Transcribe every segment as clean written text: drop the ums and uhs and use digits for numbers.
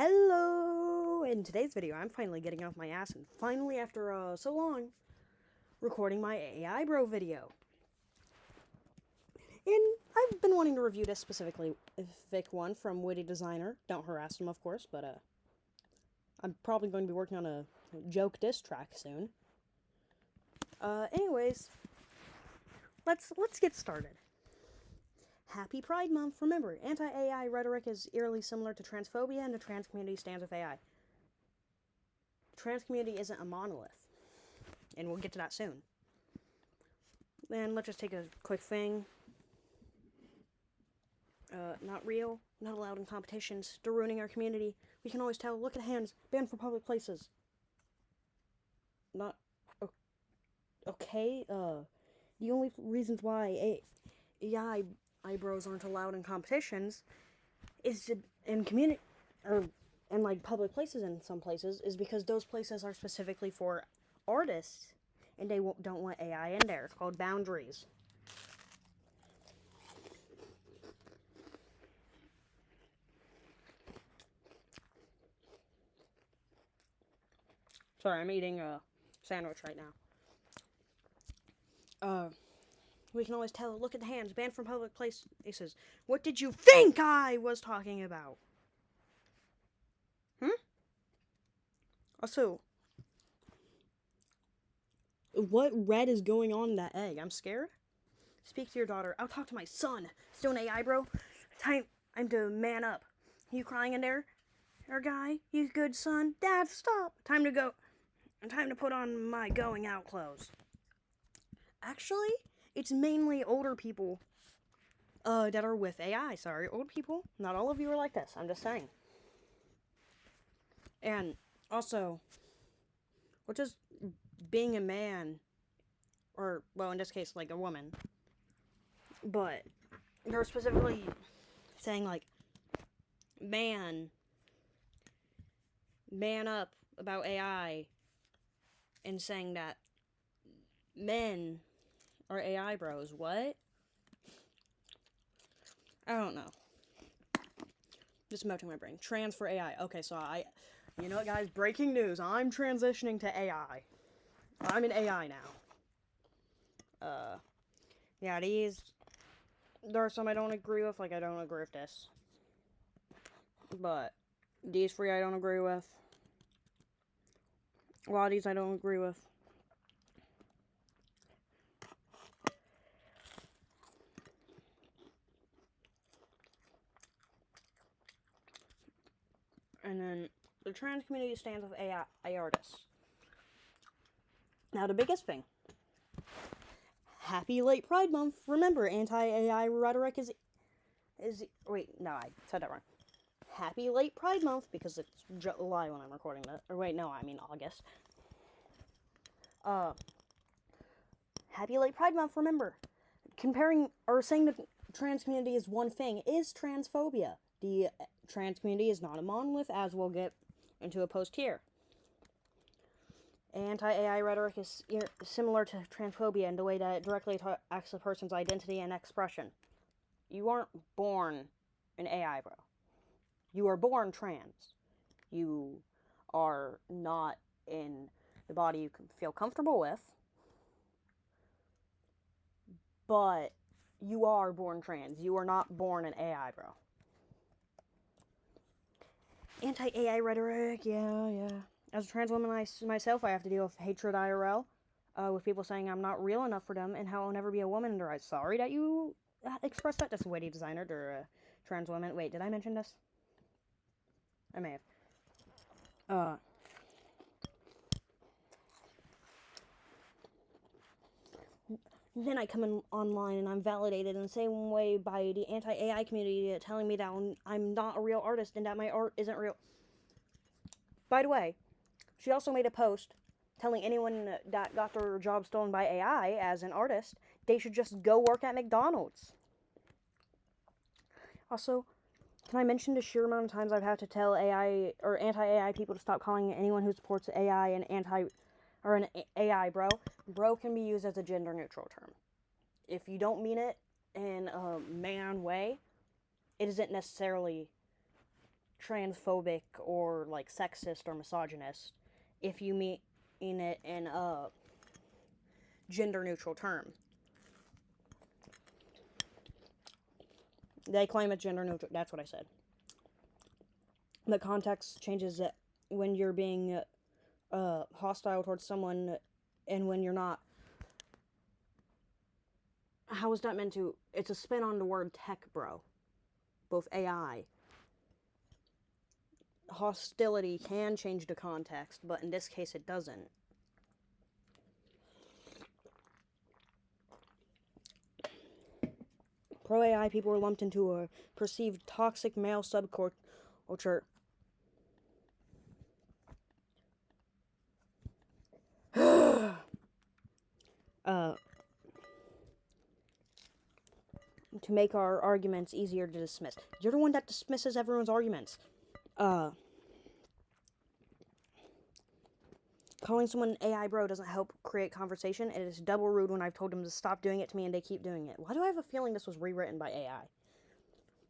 Hello! In today's video, I'm finally getting off my ass and finally, after so long, recording my AI Bro video. And I've been wanting to review this specific one from Witty Designer. Don't harass him, of course, but I'm probably going to be working on a joke diss track soon. Anyways, let's get started. Happy Pride Month. Remember, anti-AI rhetoric is eerily similar to transphobia, and the trans community stands with AI. The trans community isn't a monolith, and we'll get to that soon. Then let's just take a quick thing. Not real, not allowed in competitions. They're ruining our community. We can always tell. Look at hands. Banned from public places. Not okay. The only reasons why AI eyebrows aren't allowed in competitions is in community or in like public places. In some places is because those places are specifically for artists, and they don't want AI in there. It's called boundaries. Sorry, I'm eating a sandwich right now. We can always tell. Look at the hands. Banned from public places. What did you think I was talking about? Also, what red is going on in that egg? I'm scared. Speak to your daughter. I'll talk to my son. Still an AI, bro? I'm to man up. You crying in there? Our guy? You good, son? Dad, stop. Time to go. Time to put on my going out clothes. Actually, it's mainly older people that are with AI. Sorry, old people. Not all of you are like this. I'm just saying. And also, what does being a man, or, well, in this case, like a woman, but they're specifically saying, like, man up about AI, and saying that men are AI bros. What? I don't know. Just melting my brain. Trans for AI. Okay, so you know what, guys? Breaking news. I'm transitioning to AI. I'm an AI now. Yeah, there are some I don't agree with. Like, I don't agree with this. But these three I don't agree with. A lot of these I don't agree with. And then the trans community stands with AI artists. Now, the biggest thing. Happy late Pride Month. Remember, anti-AI rhetoric is... Wait, no, I said that wrong. Happy late Pride Month, because it's July when I'm recording that. Or wait, no, I mean August. Happy late Pride Month. Remember, comparing or saying the trans community is one thing is transphobia. The trans community is not a monolith, as we'll get into a post here. Anti-AI rhetoric is similar to transphobia in the way that it directly attacks a person's identity and expression. You aren't born an AI, bro. You are born trans. You are not in the body you can feel comfortable with, but you are born trans. You are not born an AI, bro. Anti-AI rhetoric, yeah. As a trans woman myself, I have to deal with hatred IRL, with people saying I'm not real enough for them and how I'll never be a woman in their eyes. Sorry that you expressed that. That's a Witty Designer. They're trans women. Wait, did I mention this? I may have. Then I come in online and I'm validated in the same way by the anti-AI community telling me that I'm not a real artist and that my art isn't real. By the way, she also made a post telling anyone that got their job stolen by AI as an artist, they should just go work at McDonald's. Also, can I mention the sheer amount of times I've had to tell AI or anti-AI people to stop calling anyone who supports AI an AI bro? Bro can be used as a gender-neutral term. If you don't mean it in a man way, it isn't necessarily transphobic or like sexist or misogynist if you mean it in a gender neutral term. They claim it's gender neutral. That's what I said. The context changes it when you're being hostile towards someone and when you're not. How is that meant to? It's a spin on the word tech, bro. Both AI. Hostility can change the context, but in this case it doesn't. Pro-AI people were lumped into a perceived toxic male subculture. To make our arguments easier to dismiss. You're the one that dismisses everyone's arguments. Calling someone an AI bro doesn't help create conversation. It is double rude when I've told them to stop doing it to me and they keep doing it. Why do I have a feeling this was rewritten by AI?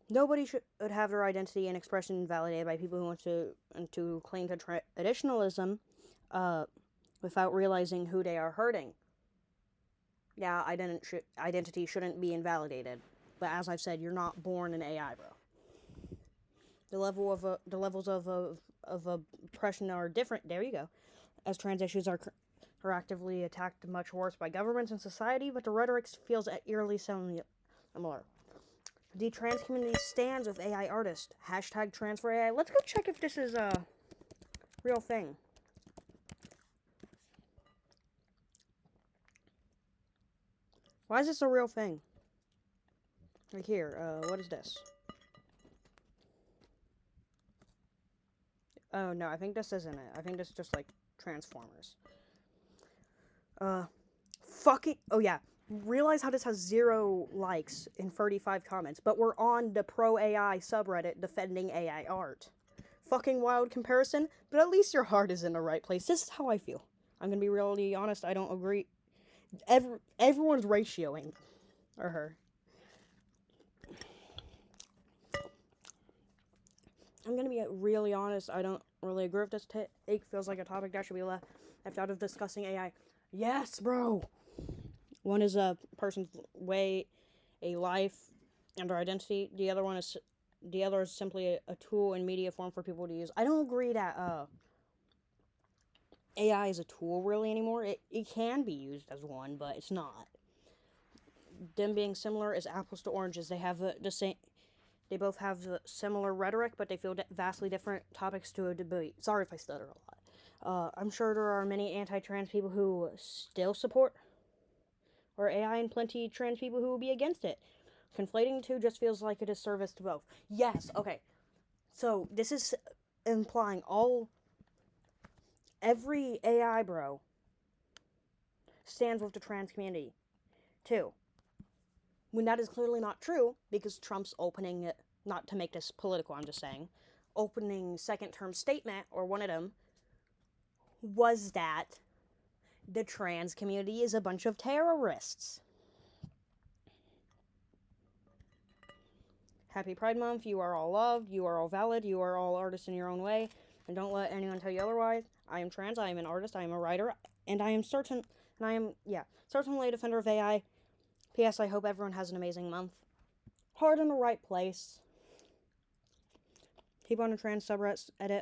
Nobody should have their identity and expression validated by people who want to claim to traditionalism without realizing who they are hurting. Yeah, identity shouldn't be invalidated. But as I've said, you're not born an AI, bro. The levels of oppression are different. There you go. As trans issues are actively attacked much worse by governments and society, but the rhetoric feels eerily similar. The trans community stands with AI artists. Hashtag trans for AI. Let's go check if this is a real thing. Why is this a real thing? Right here. What is this? Oh, no, I think this isn't it. I think this is just, like, Transformers. Fucking... Oh, yeah. Realize how this has 0 likes and 35 comments, but we're on the pro-AI subreddit defending AI art. Fucking wild comparison, but at least your heart is in the right place. This is how I feel. I'm gonna be really honest, I don't agree. Everyone's ratioing. Or her. I'm gonna be really honest, I don't really agree with this take. Feels like a topic that should be left out of discussing AI. Yes, bro! One is a person's way, a life, and their identity. The other is simply a tool and media form for people to use. I don't agree that AI is a tool really anymore. It can be used as one, but it's not. Them being similar is apples to oranges. They have the same. They both have similar rhetoric, but they feel vastly different topics to a debate. Sorry if I stutter a lot. I'm sure there are many anti-trans people who still support or AI and plenty trans people who will be against it. Conflating the two just feels like a disservice to both. Yes, okay. So, this is implying every AI bro stands with the trans community, too. When that is clearly not true, because Trump's opening, not to make this political, I'm just saying, opening second-term statement, or one of them, was that the trans community is a bunch of terrorists. Happy Pride Month, you are all loved, you are all valid, you are all artists in your own way, and don't let anyone tell you otherwise. I am trans, I am an artist, I am a writer, and I am certainly a defender of AI. P.S. I hope everyone has an amazing month. Heart in the right place. People on the trans subreddit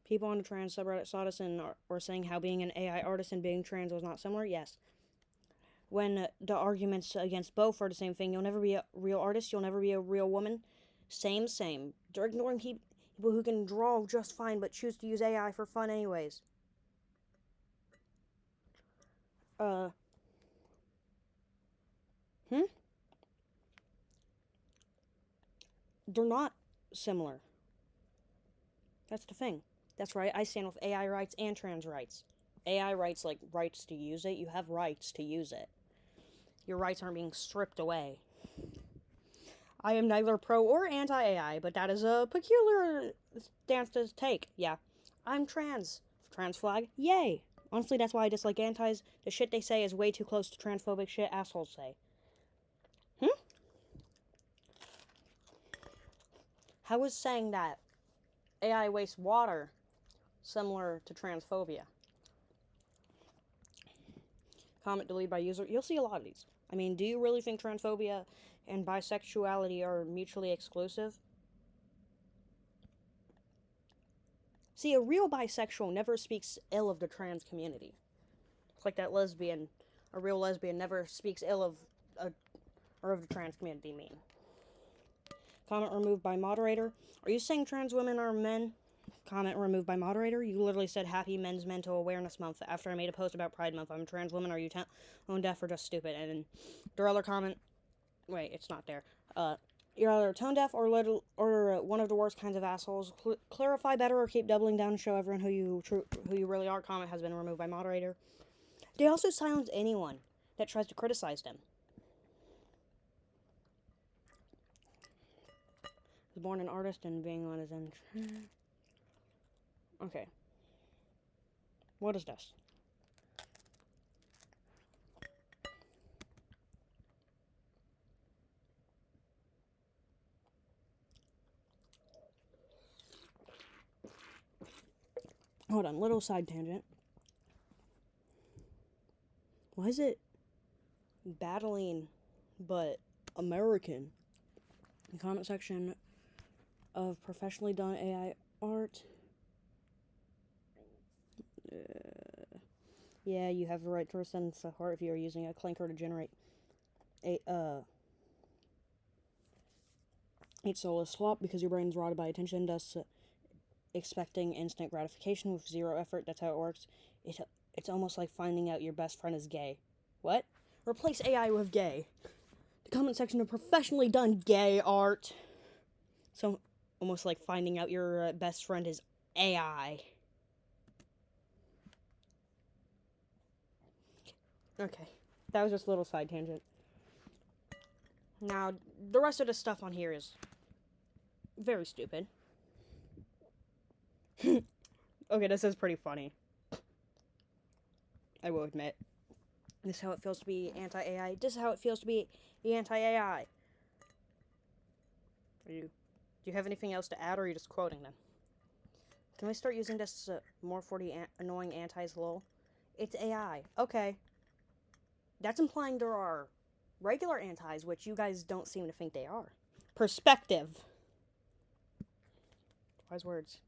People on the trans subreddit saw this and were saying how being an AI artist and being trans was not similar. Yes. When the arguments against both are the same thing, you'll never be a real artist, you'll never be a real woman. Same. They're ignoring people who can draw just fine but choose to use AI for fun anyways. They're not similar. That's the thing. That's right, I stand with AI rights and trans rights. AI rights, like rights to use it. You have rights to use it. Your rights aren't being stripped away. I am neither pro or anti-AI, but that is a peculiar stance to take. Yeah, I'm trans. Trans flag, yay. Honestly, that's why I dislike antis. The shit they say is way too close to transphobic shit assholes say. How is saying that AI wastes water similar to transphobia? Comment deleted by user. You'll see a lot of these. I mean, do you really think transphobia and bisexuality are mutually exclusive? See, a real bisexual never speaks ill of the trans community. It's like that lesbian, a real lesbian never speaks ill of the trans community. Mean. Comment removed by moderator. Are you saying trans women are men? Comment removed by moderator. You literally said Happy Men's Mental Awareness Month after I made a post about Pride Month. I'm a trans woman. Are you tone deaf or just stupid? And then their other comment. Wait, it's not there. You're either tone deaf or one of the worst kinds of assholes. Clarify better or keep doubling down and show everyone who you really are. Comment has been removed by moderator. They also silence anyone that tries to criticize them. Was born an artist and being on his own. Okay. What is this? Hold on, little side tangent. Why is it battling but American? The comment section of professionally done AI art. Yeah, you have the right to send a heart if you are using a clinker to generate a it's soulless slop because your brain's rotted by attention, thus expecting instant gratification with zero effort. That's how it works. It's almost like finding out your best friend is gay. What? Replace AI with gay. The comment section of professionally done gay art. So almost like finding out your best friend is AI. Okay, that was just a little side tangent. Now, the rest of the stuff on here is very stupid. Okay, this is pretty funny. I will admit. This is how it feels to be anti-AI. This is how it feels to be anti-AI. Do you have anything else to add, or are you just quoting them? Can we start using this more for the annoying antis lol? It's AI. Okay. That's implying there are regular antis, which you guys don't seem to think they are. Perspective. Wise words.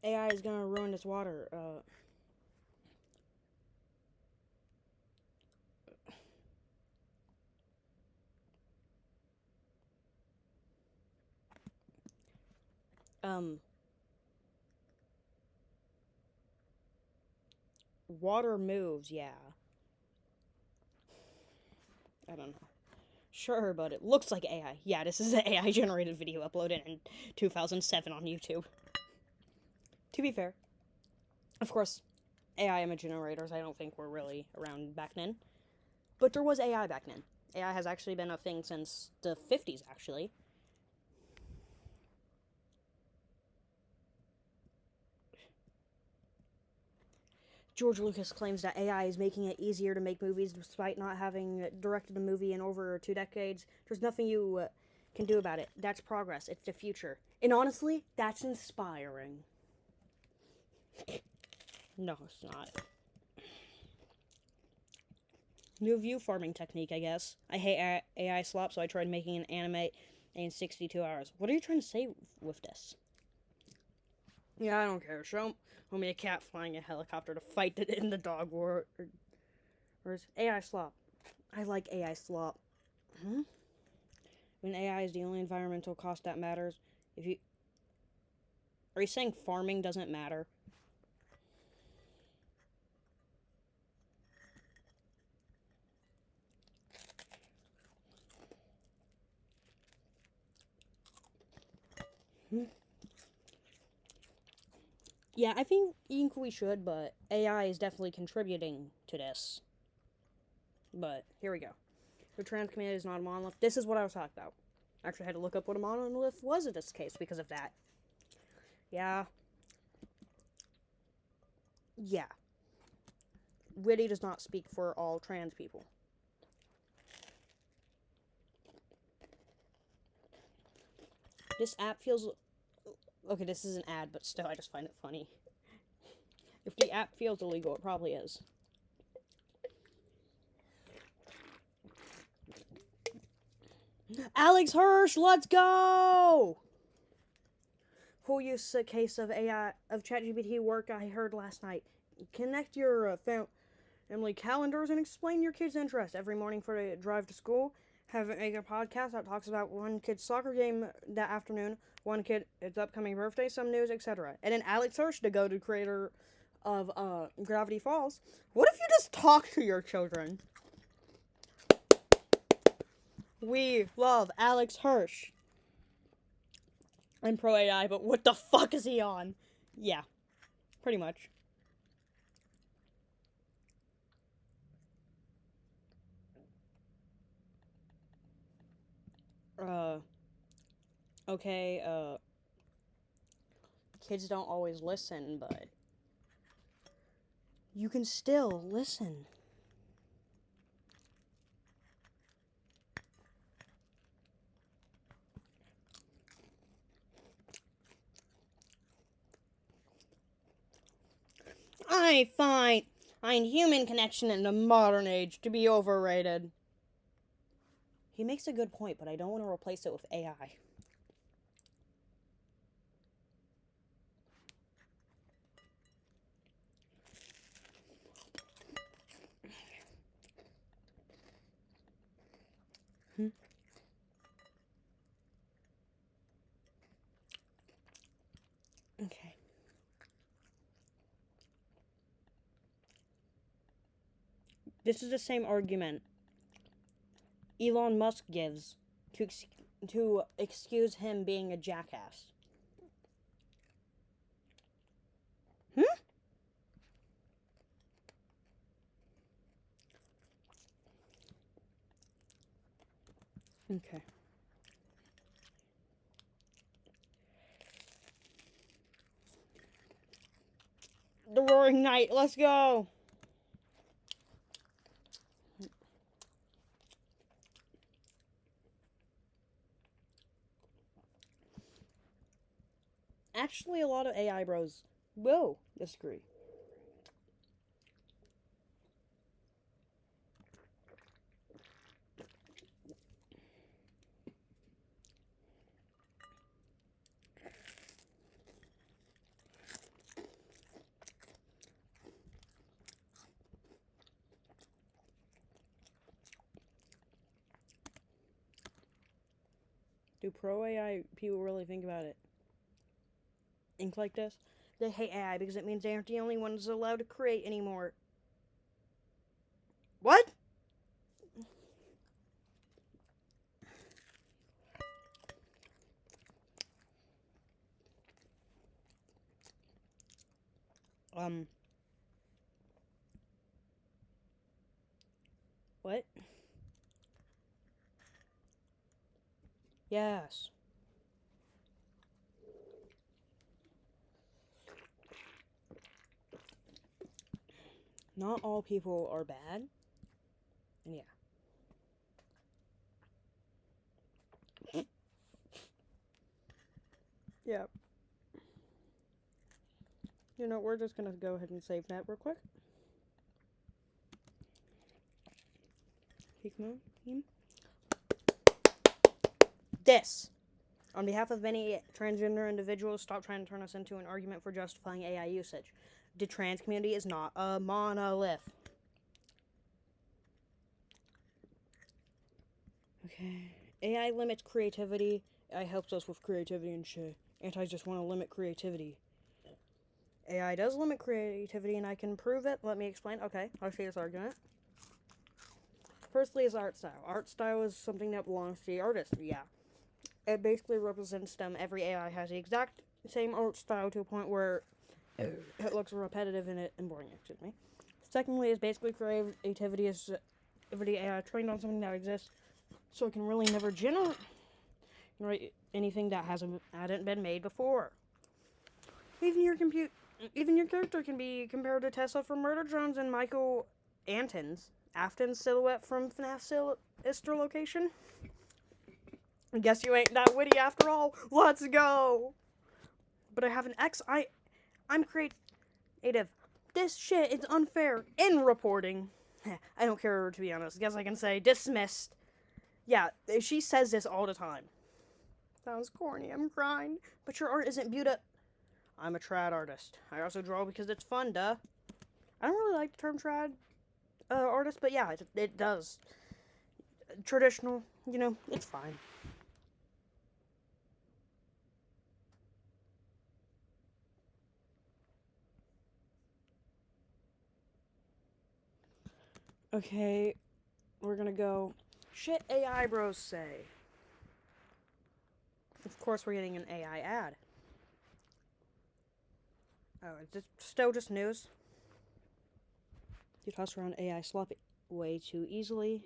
AI is gonna ruin this water. Water moves, yeah. I don't know. Sure, but it looks like AI. Yeah, this is an AI-generated video uploaded in 2007 on YouTube. To be fair, of course, AI image generators I don't think were really around back then. But there was AI back then. AI has actually been a thing since the 50s, actually. George Lucas claims that AI is making it easier to make movies despite not having directed a movie in over 2 decades. There's nothing you can do about it. That's progress. It's the future. And honestly, that's inspiring. No, it's not. New view farming technique, I guess. I hate AI slop, so I tried making an anime in 62 hours. What are you trying to say with this? Yeah, I don't care. Show me a cat flying a helicopter to fight in the dog war. Or AI slop. I like AI slop. When AI is the only environmental cost that matters. Are you saying farming doesn't matter? Yeah, I think we should, but AI is definitely contributing to this. But here we go. The trans community is not a monolith. This is what I was talking about. I actually had to look up what a monolith was in this case because of that. Yeah. Yeah. Witty does not speak for all trans people. This app feels... Okay, this is an ad, but still, I just find it funny. If the app feels illegal, it probably is. Alex Hirsch, let's go! Full use case of AI of ChatGPT work I heard last night. Connect your family calendars and explain your kids' interests every morning for a drive to school. Have a podcast that talks about one kid's soccer game that afternoon, one kid its upcoming birthday, some news, etc. And then Alex Hirsch, the go-to creator of Gravity Falls. What if you just talk to your children? We love Alex Hirsch. I'm pro AI, but what the fuck is he on? Yeah, pretty much. Okay, kids don't always listen, but you can still listen. I find human connection in the modern age to be overrated. He makes a good point, but I don't want to replace it with AI. Okay. This is the same argument Elon Musk gives to excuse him being a jackass. Okay. The Roaring Knight, let's go! Actually, a lot of AI bros will disagree. Do pro AI people really think about it? Ink like this? They hate AI because it means they aren't the only ones allowed to create anymore. What? What? Yes. Not all people are bad. And yeah. Yeah. You know, we're just gonna go ahead and save that real quick. Peak moon. This. On behalf of many transgender individuals, stop trying to turn us into an argument for justifying AI usage. The trans community is not a monolith. Okay. AI limits creativity. AI helps us with creativity and shit. Antis just want to limit creativity. AI does limit creativity, and I can prove it. Let me explain. Okay, I'll see this argument. Firstly is art style. Art style is something that belongs to the artist. Yeah. It basically represents them. Every AI has the exact same art style to a point where it looks repetitive and boring. Excuse me. Secondly is basically creativity is every AI trained on something that exists, so it can really never generate anything that hadn't been made before. Even your character can be compared to Tessa from Murder Drones and Michael Afton's silhouette from FNAF Sister Location. I guess you ain't that witty after all. Let's go. But I have an X. I'm creative. This shit is unfair in reporting. I don't care, to be honest. Guess I can say dismissed. Yeah, she says this all the time. Sounds corny. I'm crying. But your art isn't beautiful. I'm a trad artist. I also draw because it's fun, duh. I don't really like the term trad artist, but yeah, it does. Traditional, it's fine. Okay, we're gonna go. Shit AI bros say. Of course, we're getting an AI ad. Oh, is this still just news? You toss around AI sloppy way too easily.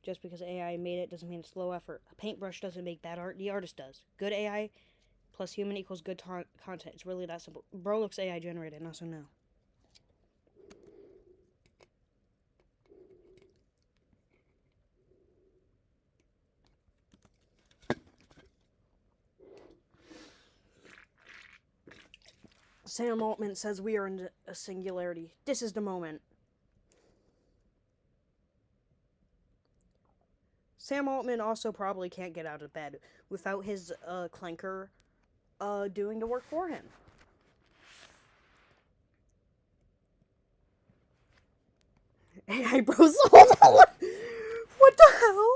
Just because AI made it doesn't mean it's low effort. A paintbrush doesn't make bad art, the artist does. Good AI plus human equals good content. It's really that simple. Bro looks AI generated, not so no. Sam Altman says we are in a singularity. This is the moment. Sam Altman also probably can't get out of bed without his clanker doing the work for him. AI bros, hold on. What the hell?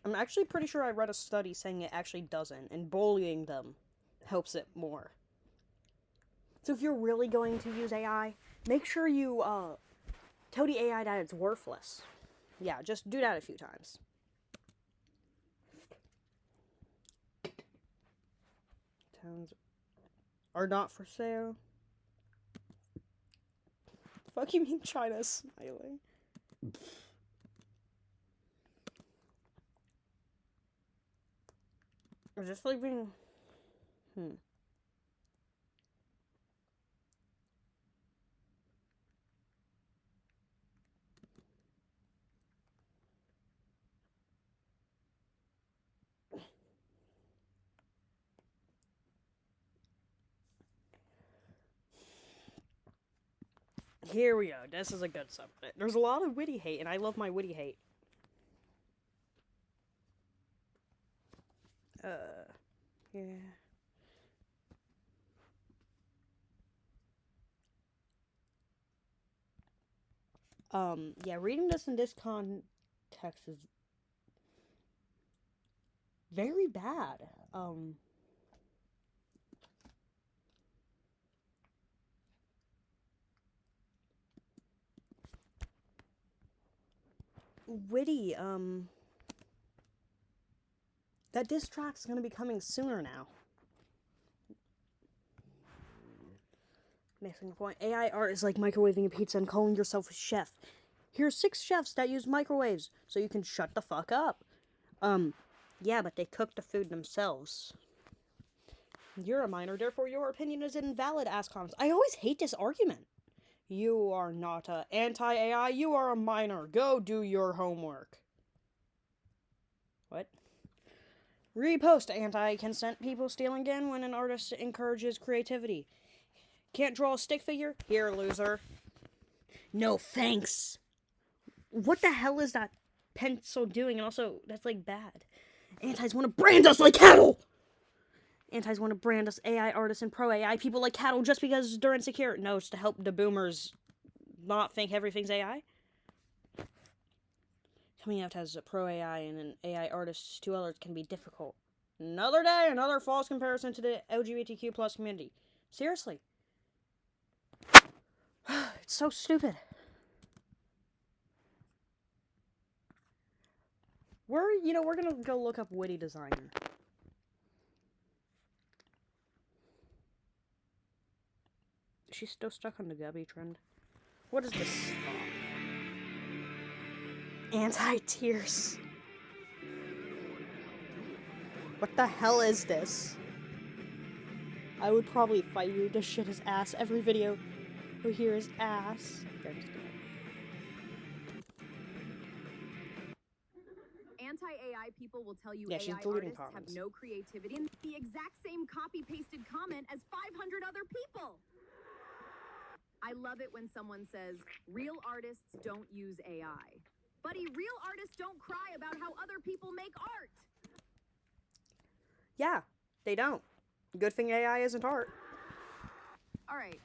I'm actually pretty sure I read a study saying it actually doesn't, and bullying them helps it more. So if you're really going to use AI, make sure you tell the AI that it's worthless. Yeah, just do that a few times. Towns are not for sale. Fuck you mean China's smiling? Is this like being... Here we go. This is a good subject. There's a lot of witty hate, and I love my witty hate. Yeah. Yeah, reading this in this context is very bad. Witty, that diss track's gonna be coming sooner now. Making a point. AI art is like microwaving a pizza and calling yourself a chef. Here's 6 chefs that use microwaves, so you can shut the fuck up. Yeah, but they cook the food themselves. You're a minor, therefore your opinion is invalid, Ascoms. I always hate this argument. You are not a anti-AI, you are a minor. Go do your homework. What? Repost anti-consent people stealing again when an artist encourages creativity. Can't draw a stick figure? Here, loser. No thanks. What the hell is that pencil doing? And also, that's like bad. Antis want to brand us like cattle! Antis want to brand us AI artists and pro AI people like cattle just because they're insecure. No, it's to help the boomers not think everything's AI. Coming out as a pro AI and an AI artist to others can be difficult. Another day, another false comparison to the LGBTQ plus community. Seriously. It's so stupid. We're gonna go look up witty designer. She's still stuck on the Gubby trend. What is this? Anti-tears. What the hell is this? I would probably fight you. This shit is ass. Every video we hear is ass. Okay, I'm just kidding. Anti-AI people will tell you Yeah, she's AI deleting artists have comments. no creativity and the exact same copy-pasted comment as 500 other people. I love it when someone says, real artists don't use AI. Buddy, real artists don't cry about how other people make art. Yeah, they don't. Good thing AI isn't art. All right.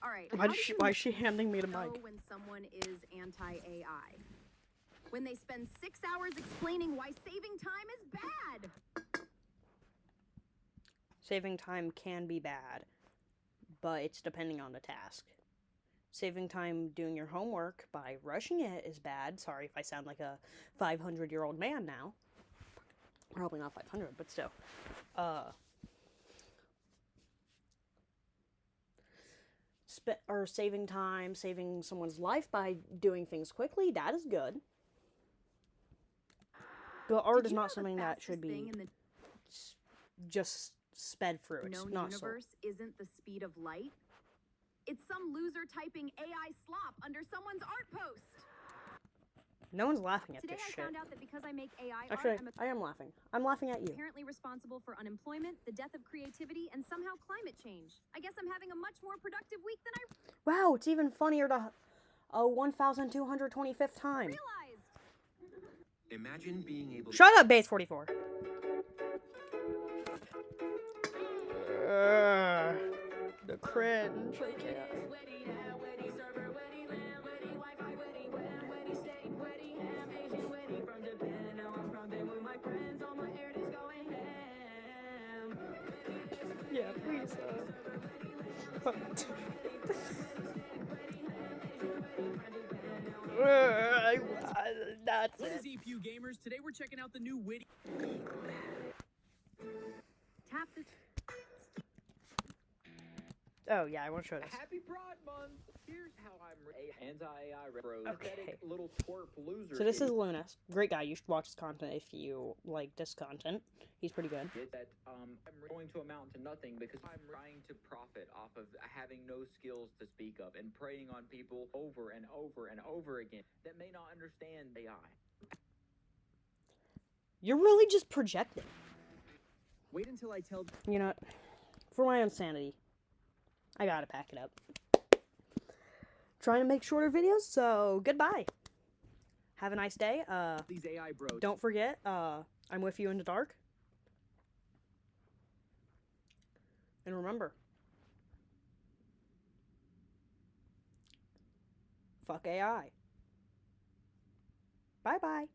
Why is she handing me the Know mic? when someone is anti-AI? When they spend 6 hours explaining why saving time is bad. Saving time can be bad, but it's depending on the task. Saving time doing your homework by rushing it is bad. Sorry if I sound like a 500-year-old man now. Probably not 500, but still. Or saving time, saving someone's life by doing things quickly, that is good. But art is not something that should be just sped through. It's not so. Universe isn't the speed of light. It's some loser typing AI slop under someone's art post. No one's laughing at Today this I shit. found out that because I make AI Actually, art, I am laughing. I'm laughing at you. apparently responsible for unemployment, the death of creativity, and somehow climate change. I guess I'm having a much more productive week than I Wow, it's even funnier to 1,225th time. realized. Imagine being able to Shut up, Base 44. The cringe. I can't. Yeah, please. That's What it. is EPU Gamers? Today we're checking out the new Witty. Tap this. Oh yeah, I want to show this. Happy Pride Month! Here's how I'm a anti-AI Okay. little twerp loser. So this is Lunas. Great guy. You should watch his content if you like this content. He's pretty good. That I'm going to amount to nothing because I'm trying to profit off of having no skills to speak of and preying on people over and over and over again that may not understand AI. You're really just projecting. Wait until I tell. You know what? For my own sanity, I gotta pack it up. Trying to make shorter videos, so goodbye. Have a nice day. These AI bros. Don't forget, I'm with you in the dark. And remember, fuck AI. Bye-bye.